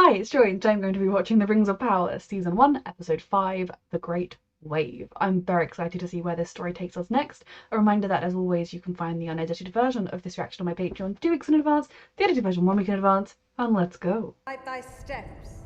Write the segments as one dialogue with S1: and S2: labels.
S1: Hi, it's Joy, and I'm going to be watching The Rings of Power, Season 1, Episode 5, The Great Wave. I'm very excited to see where this story takes us next. A reminder that, as always, you can find the unedited version of this reaction on my Patreon 2 weeks in advance, the edited version 1 week in advance, and let's go.
S2: Light thy steps.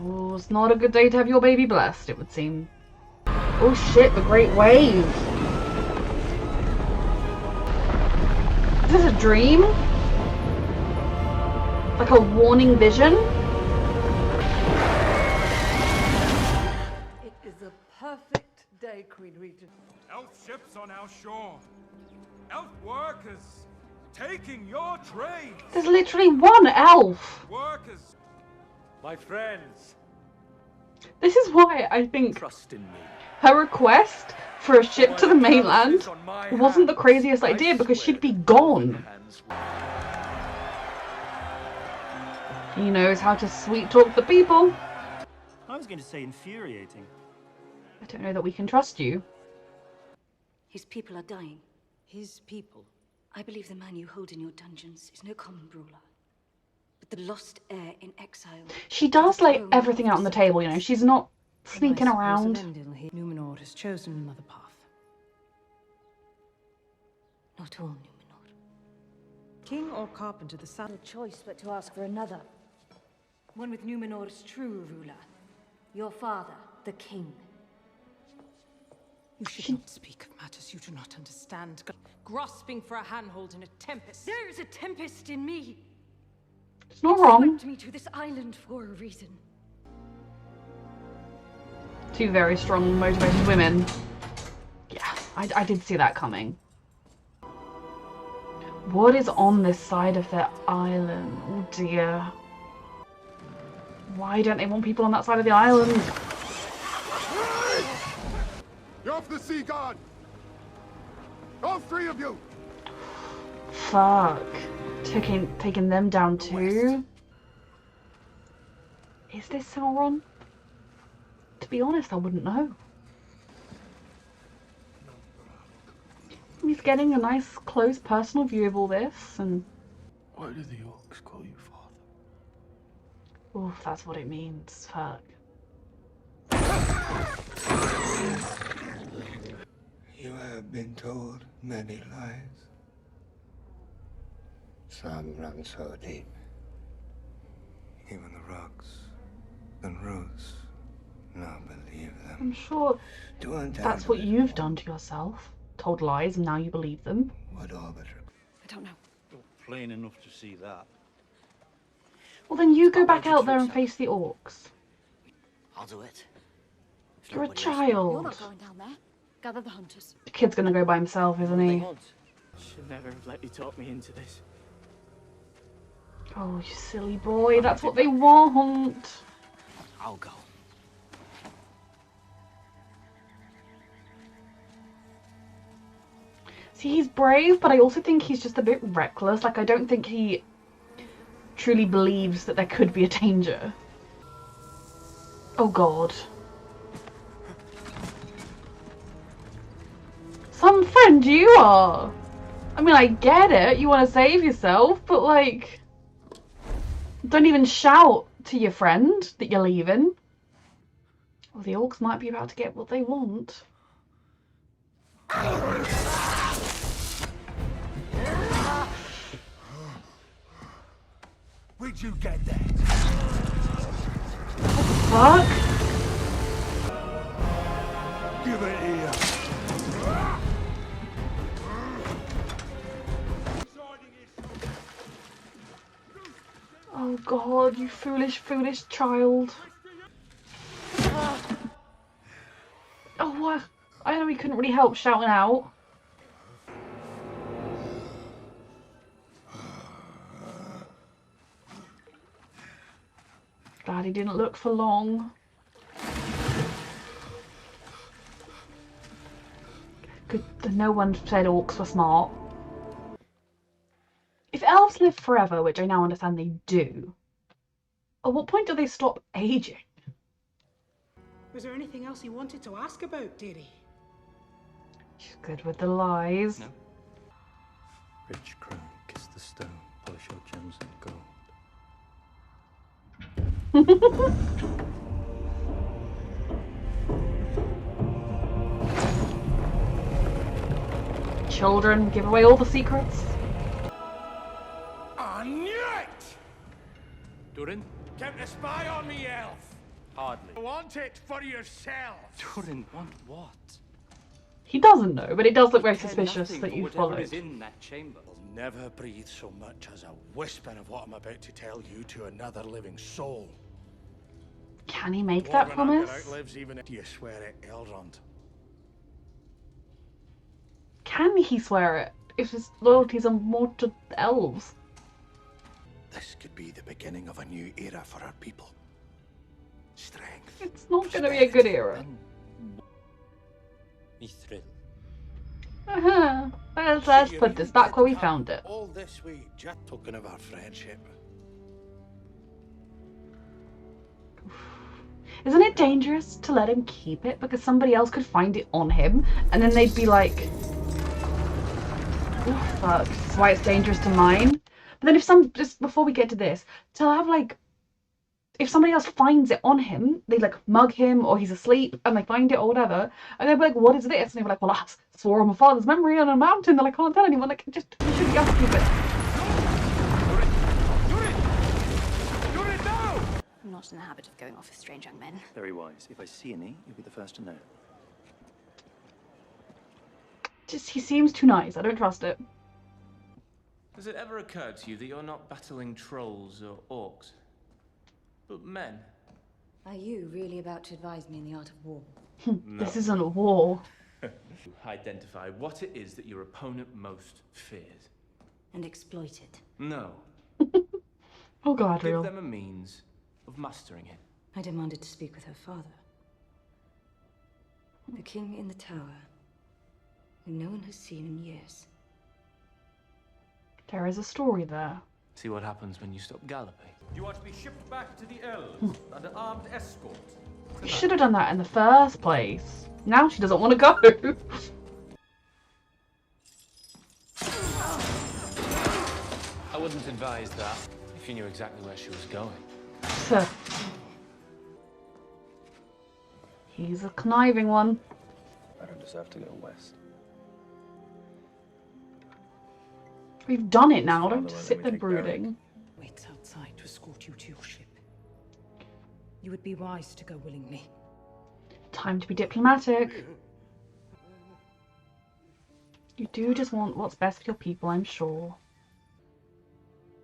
S1: Oh, it's not a good day to have your baby blessed, it would seem. Oh shit, The Great Wave! Is this a dream? Like a warning vision?
S2: It is a perfect day, Queen Regent.
S3: Elf ships on our shore. Elf workers taking your trade.
S1: There's literally one elf!
S3: Workers. My friends.
S1: This is why I think
S3: Trust in me.
S1: her request for a ship to the mainland wasn't the craziest idea, because she'd be gone. He knows how to sweet talk the people.
S4: I was going to say infuriating.
S1: I don't know that we can trust you.
S5: His people are dying.
S4: His people.
S5: I believe the man you hold in your dungeons is no common brawler, but the lost heir in exile.
S1: She does lay everything out on the table, you know. She's not sneaking around.
S4: Numenor has chosen another path.
S5: Not all Numenor.
S4: King or carpenter, the son.
S5: No choice but to ask for another. One with Numenor's true ruler. Your father, the king.
S4: You should not speak of matters you do not understand. Grasping for a handhold in a tempest.
S5: There is a tempest in me.
S1: It's not wrong.
S5: Swept me to this island for a reason.
S1: Two very strong, motivated women. Yeah, I did see that coming. What is on this side of the island? Oh dear. Why don't they want people on that side of the island?
S3: You're off the sea guard. All three of you.
S1: Fuck. Taking them down too? Is this Sauron? To be honest, I wouldn't know. He's getting a nice, close, personal view of all this, and...
S3: Why do the orcs call you father?
S1: Oof, that's what it means. Fuck.
S6: You have been told many lies. Some run so deep. Even the rocks and roots now believe them.
S1: I'm sure that's what you've done to yourself. Told lies and now you believe them.
S6: What orbit?
S5: I don't know.
S7: Plain enough to see that.
S1: Well, then you go back out there and face the orcs.
S7: I'll do it.
S1: You're a
S5: You're
S1: child.
S5: not going down there. Gather the hunters.
S1: The kid's gonna go by himself, isn't he?
S8: Should never have let you talk me into this.
S1: Oh, you silly boy. That's what they want.
S7: I'll go.
S1: See, he's brave, but I also think he's just a bit reckless. Like, I don't think he truly believes that there could be a danger. Oh god. Some friend you are! I mean, I get it, you want to save yourself, but like... Don't even shout to your friend that you're leaving. Well, the orcs might be about to get what they want.
S3: Where'd you get that?
S1: Fuck?
S3: Give it here.
S1: Oh god, you foolish, foolish child. Oh, I know he couldn't really help shouting out. Glad he didn't look for long. Good, no one said orcs were smart. If elves live forever, which I now understand they do, at what point do they stop aging?
S9: Was there anything else you wanted to ask about, dearie?
S1: She's good with the lies.
S7: No. Rich crown, kiss the stone, polish your gems and gold.
S1: Children give away all the secrets.
S3: I knew it!
S8: Durin?
S3: Kept a spy on me, elf!
S8: Hardly.
S3: Want it for yourself!
S8: Durin, want what?
S1: He doesn't know, but it does look very
S8: Care
S1: suspicious
S8: nothing
S1: that
S8: for
S1: you
S8: whatever
S1: followed.
S8: is in that chamber.
S3: I'll never breathe so much as a whisper of what I'm about to tell you to another living soul.
S1: Can he make that
S3: Dwarven
S1: promise?
S3: hunger outlives even if you swear it, Elrond.
S1: Can he swear it if his loyalties are more to elves?
S3: This could be the beginning of a new era for our people. Strength.
S1: It's not going to be a good era.
S8: Mithril.
S1: Let's put this back where we found it.
S3: All this week, just token of our friendship.
S1: Isn't it dangerous to let him keep it because somebody else could find it on him and then they'd be like, oh fuck, this is why it's dangerous to mine. But then if just before we get to this, to have like, if somebody else finds it on him, they like mug him or he's asleep and they find it or whatever, and they'll be like, what is this? And they'll be like, well, I swore on my father's memory on a mountain that I can't tell anyone. Like, just, you shouldn't be asking for it.
S3: Durin, no!
S5: I'm not in the habit of going off with strange young men.
S7: Very wise. If I see any, you'll be the first to know.
S1: Just, he seems too nice. I don't trust it.
S10: Has it ever occurred to you that you're not battling trolls or orcs, but men?
S5: Are you really about to advise me in the art of war?
S1: This isn't a war.
S10: Identify what it is that your opponent most fears.
S5: And exploit it.
S10: No.
S1: Oh god,
S10: Give
S1: real.
S10: them a means of mastering it.
S5: I demanded to speak with her father. The king in the tower, who no one has seen in years.
S1: There is a story there.
S10: See what happens when you stop galloping.
S3: You are to be shipped back to the elves under armed escort.
S1: You should have done that in the first place. Now she doesn't want to go.
S10: I wouldn't advise that if you knew exactly where she was going.
S1: He's a conniving one.
S7: I don't deserve to go west.
S1: We've done it now, don't
S7: Father
S1: just
S7: won't
S1: sit
S7: let
S1: there
S7: me take Beric.
S1: brooding.
S4: Waits outside to escort you to your ship. You would be wise to go willingly.
S1: Time to be diplomatic. You do just want what's best for your people, I'm sure.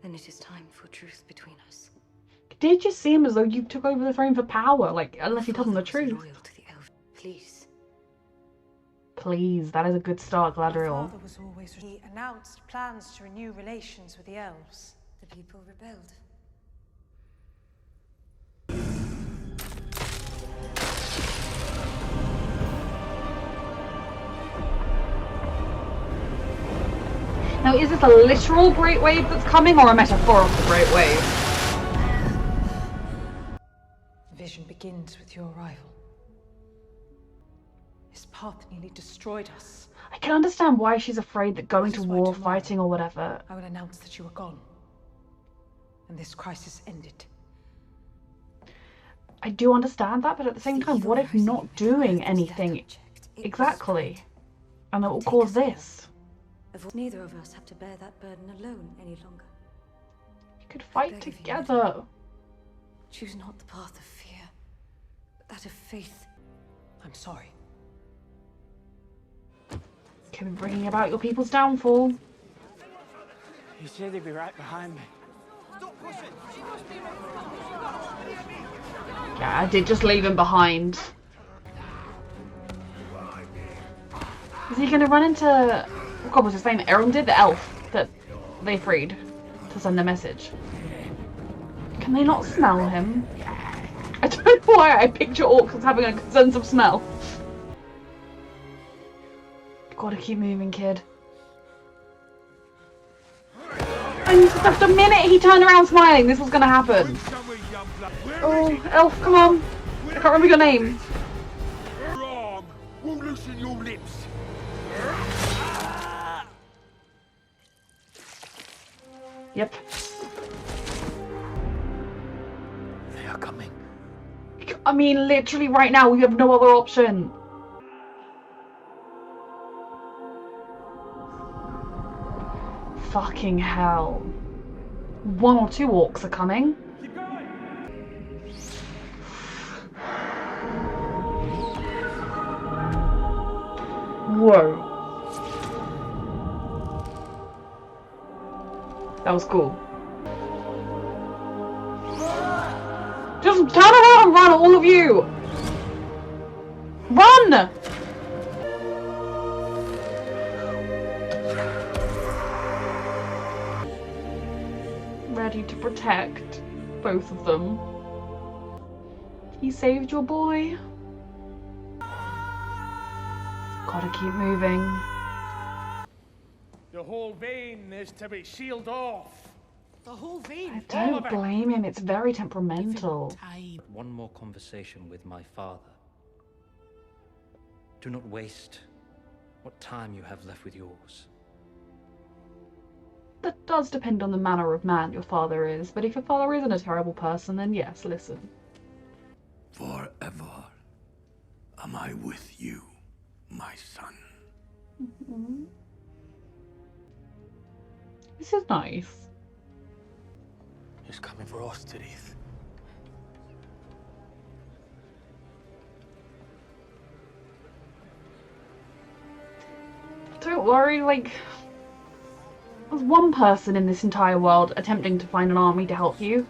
S5: Then it is time for truth between us.
S1: It did just seem as though you took over the throne for power, like, unless you told them the
S5: Father was
S1: truth.
S5: loyal to the elf. Please.
S1: Please, that is a good start, Gladriel.
S4: Father was always. He announced plans to renew relations with the elves.
S5: The people rebelled.
S1: Now, is this a literal great wave that's coming, or a metaphorical great wave?
S4: Vision begins with your arrival. His path nearly destroyed us.
S1: I can understand why she's afraid that going
S4: This
S1: to
S4: is why
S1: war,
S4: tomorrow
S1: fighting or whatever.
S4: I will announce that you are gone. And this crisis ended.
S1: I do understand that, but at the same time, what if not doing anything exactly? And it will cause this.
S5: Neither of us have to bear that burden alone any longer.
S1: You could fight together.
S5: Choose not the path of fear, but that of faith.
S4: I'm sorry.
S1: Could be bringing about your people's downfall.
S8: He said he'd be right behind me.
S1: Yeah, I did just leave him behind. Is he gonna run into... what god was his name? Elrond, the elf that they freed to send a message. Can they not smell him? I don't know why I picture orcs as having a sense of smell. Gotta keep moving, kid. And just the minute he turned around smiling, this was gonna happen. Oh, elf, come on. I can't remember your name.
S3: Wrong! Won't loosen your lips!
S1: Yep.
S7: They are coming.
S1: I mean, literally right now, we have no other option. Fucking hell. 1 or 2 orcs are coming.
S3: Keep going!
S1: Whoa. That was cool. Just turn around and run, all of you! Run! Ready to protect both of them. He saved your boy. Gotta keep moving.
S3: The whole vein is to be sealed off.
S4: The whole vein.
S1: I don't blame him, it's very temperamental.
S11: One more conversation with my father. Do not waste what time you have left with yours.
S1: That does depend on the manner of man your father is, but if your father isn't a terrible person, then yes, listen.
S12: Forever am I with you, my son.
S1: Mm-hmm. This is nice.
S7: He's coming for us, Tirith.
S1: Don't worry, like, there's one person in this entire world attempting to find an army to help you.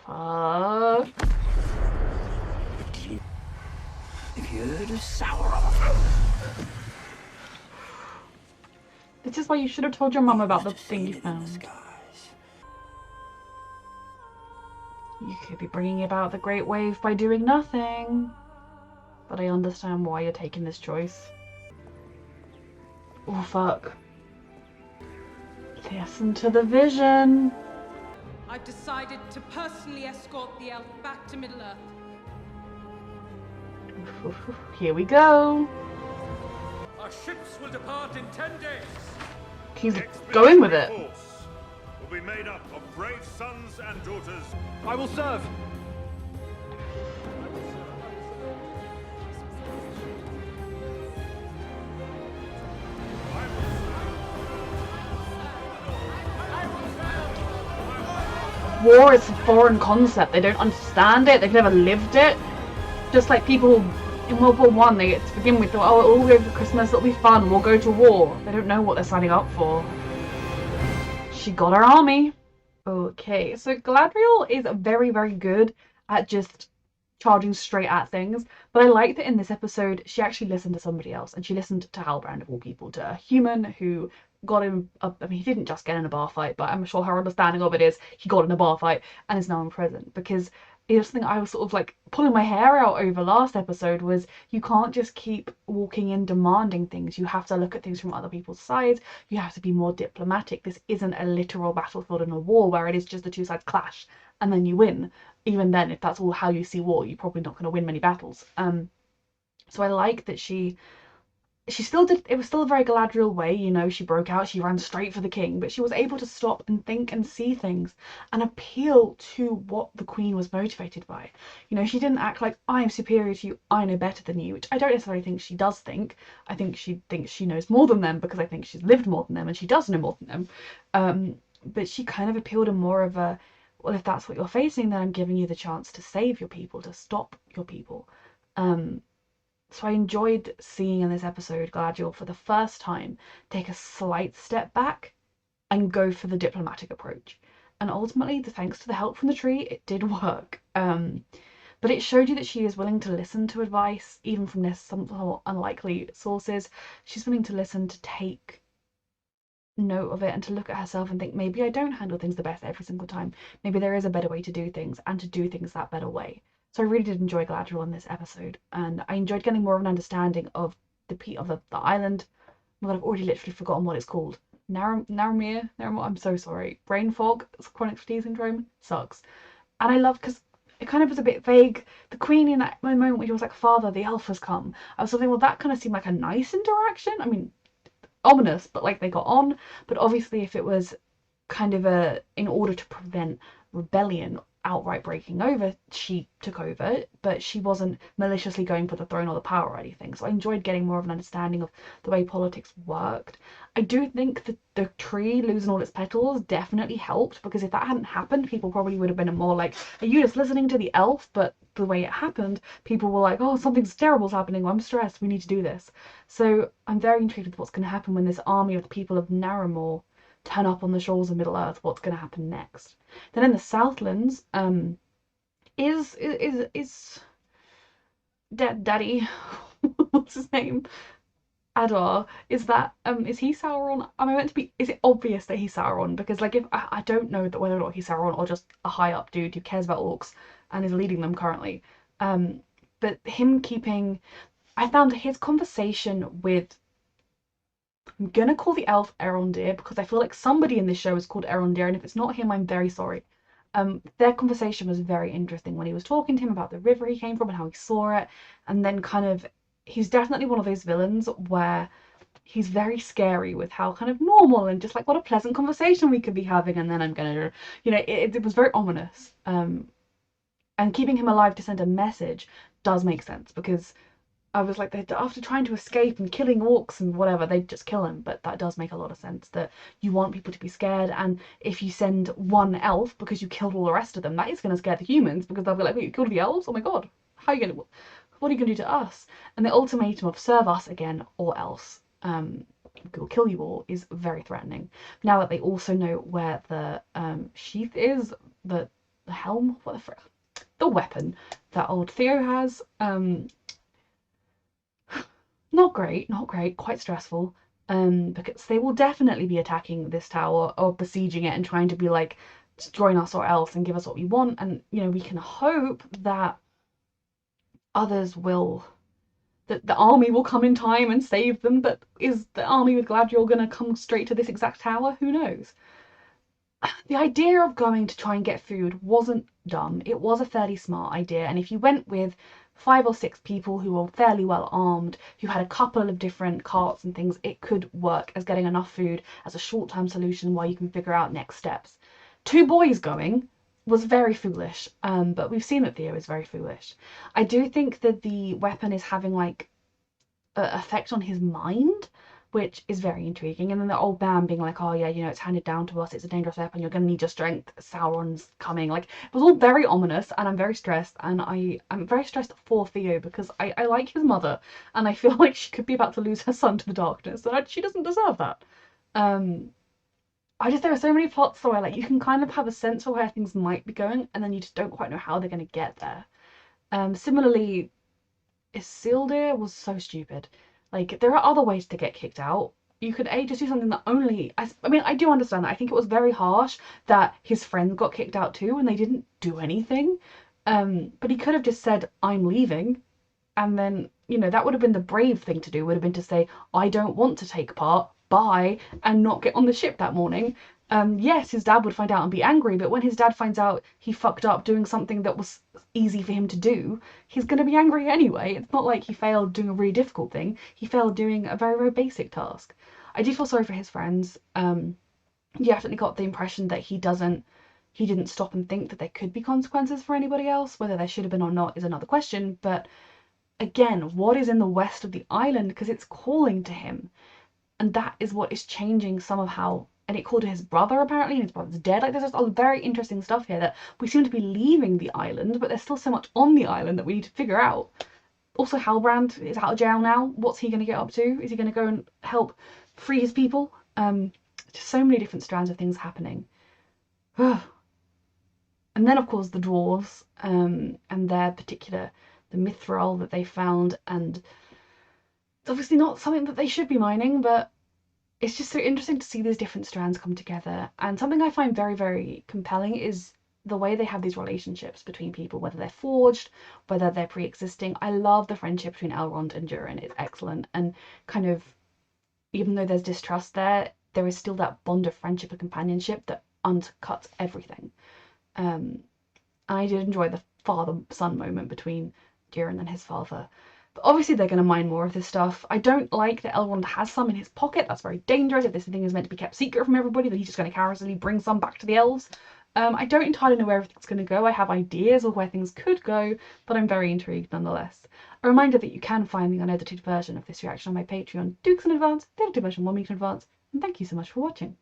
S1: Fuck.
S12: If you heard of Sauron.
S1: This is why you should have told your mum about the thing you found. You could be bringing about the Great Wave by doing nothing. But I understand why you're taking this choice. Oh fuck. Listen to the vision.
S4: I've decided to personally escort the elf back to Middle-earth.
S1: Here we go.
S3: Our ships will depart in 10 days.
S1: He's going with it.
S3: Force will be made up of brave sons and daughters.
S7: I will serve.
S1: War is a foreign concept. They don't understand it. They've never lived it. Just like people in World War One, they to begin with thought, oh, we'll go for Christmas, it'll be fun, we'll go to war. They don't know what they're signing up for. She got her army. Okay, so Galadriel is very, very good at just charging straight at things, but I like that in this episode she actually listened to somebody else, and she listened to Halbrand of all people, to a human who got him up. I mean, he didn't just get in a bar fight, but I'm sure her understanding of it is he got in a bar fight and is now in prison, because it was something I was sort of like pulling my hair out over last episode, was you can't just keep walking in demanding things. You have to look at things from other people's sides. You have to be more diplomatic. This isn't a literal battlefield in a war where it is just the two sides clash and then you win. Even then, if that's all how you see war, you're probably not going to win many battles. So I like that she still did, it was still a very Galadriel way, you know, she broke out, she ran straight for the king, but she was able to stop and think and see things and appeal to what the queen was motivated by. You know, she didn't act like, I'm superior to you, I know better than you, which I don't necessarily think she does think. I think she thinks she knows more than them because I think she's lived more than them and she does know more than them. But she kind of appealed in more of a, well, if that's what you're facing, then I'm giving you the chance to save your people, to stop your people. So I enjoyed seeing in this episode Galadriel for the first time take a slight step back and go for the diplomatic approach. And ultimately, thanks to the help from the tree, it did work. But it showed you that she is willing to listen to advice, even from this somewhat unlikely sources. She's willing to listen, to take note of it, and to look at herself and think, maybe I don't handle things the best every single time. Maybe there is a better way to do things, and to do things that better way. So I really did enjoy Galadriel in this episode, and I enjoyed getting more of an understanding of the island. Oh my God, I've already literally forgotten what it's called. Narumir? I'm so sorry. Brain fog, chronic fatigue syndrome, sucks. And I love, because it kind of was a bit vague. The queen in that moment when she was like, Father, the elf has come. I was thinking, well, that kind of seemed like a nice interaction. I mean, ominous, but like they got on. But obviously if it was kind of in order to prevent rebellion outright breaking over, she took over, but she wasn't maliciously going for the throne or the power or anything. So I enjoyed getting more of an understanding of the way politics worked. I do think that the tree losing all its petals definitely helped, because if that hadn't happened, people probably would have been more like, are you just listening to the elf? But the way it happened, people were like, oh, something's terrible's happening, I'm stressed, we need to do this. So I'm very intrigued with what's going to happen when this army of the people of Narramore turn up on the shores of Middle Earth. What's going to happen next? Then in the Southlands, is Daddy, what's his name? Adar, is he Sauron? Am I meant to be? Is it obvious that he's Sauron? Because like, if I don't know that whether or not he's Sauron or just a high up dude who cares about orcs and is leading them currently. But him keeping, I found his conversation with, I'm gonna call the elf Erondir because I feel like somebody in this show is called Erondir, and if it's not him, I'm very sorry. Their conversation was very interesting when he was talking to him about the river he came from and how he saw it, and then kind of, he's definitely one of those villains where he's very scary with how kind of normal and just like what a pleasant conversation we could be having, and then I'm gonna, it was very ominous. And keeping him alive to send a message does make sense, because I was like, after trying to escape and killing orcs and whatever, they'd just kill him. But that does make a lot of sense, that you want people to be scared, and if you send one elf because you killed all the rest of them, that is going to scare the humans, because they'll be like, wait, you killed the elves? Oh my god, what are you going to do to us? And the ultimatum of serve us again or else, we'll kill you all, is very threatening. Now that they also know where the sheath is, the helm, what the frick, the weapon that old Theo has, not great, quite stressful, because they will definitely be attacking this tower or besieging it and trying to be like, join us or else and give us what we want. And we can hope that others will, that the army will come in time and save them, but is the army with Galadriel gonna come straight to this exact tower? Who knows? The idea of going to try and get food wasn't dumb. It was a fairly smart idea, and if you went with 5 or 6 people who were fairly well armed, who had a couple of different carts and things, it could work as getting enough food as a short-term solution while you can figure out next steps. 2 boys going was very foolish, but we've seen that Theo is very foolish. I do think that the weapon is having like an effect on his mind, which is very intriguing. And then the old man being like, oh yeah, it's handed down to us, it's a dangerous weapon, you're gonna need your strength, Sauron's coming. Like, it was all very ominous, and I'm very stressed, and I'm very stressed for Theo, because I like his mother, and I feel like she could be about to lose her son to the darkness, and she doesn't deserve that. There are so many plots where like you can kind of have a sense for where things might be going, and then you just don't quite know how they're gonna get there. Similarly, Isildur was so stupid. Like, there are other ways to get kicked out. You could just do something that only, I mean, I do understand that. I think it was very harsh that his friends got kicked out too and they didn't do anything. But he could have just said, I'm leaving. And then, that would have been the brave thing to do, would have been to say, I don't want to take part, bye, and not get on the ship that morning. Yes, his dad would find out and be angry, but when his dad finds out he fucked up doing something that was easy for him to do, he's going to be angry anyway. It's not like he failed doing a really difficult thing. He failed doing a very, very basic task. I do feel sorry for his friends. You definitely got the impression that he didn't stop and think that there could be consequences for anybody else. Whether there should have been or not is another question. But again, what is in the west of the island? Because it's calling to him. And that is what is changing some of how, and it called to his brother apparently, and his brother's dead. Like, there's just all very interesting stuff here that we seem to be leaving the island, but there's still so much on the island that we need to figure out. Also, Halbrand is out of jail now. What's he going to get up to? Is he going to go and help free his people? Just so many different strands of things happening. And then, of course, the dwarves, and their particular, the mithril that they found, and it's obviously not something that they should be mining, but it's just so interesting to see these different strands come together. And something I find very, very compelling is the way they have these relationships between people, whether they're forged, whether they're pre-existing. I love the friendship between Elrond and Durin. It's excellent. And kind of, even though there's distrust there, there is still that bond of friendship and companionship that undercuts everything. And I did enjoy the father-son moment between Durin and his father. But obviously they're going to mine more of this stuff. I don't like that Elrond has some in his pocket. That's very dangerous. If this thing is meant to be kept secret from everybody, then he's just going to casually bring some back to the elves. I don't entirely know where everything's going to go. I have ideas of where things could go, but I'm very intrigued nonetheless. A reminder that you can find the unedited version of this reaction on my Patreon 2 weeks in advance, the edited version 1 week in advance, and thank you so much for watching.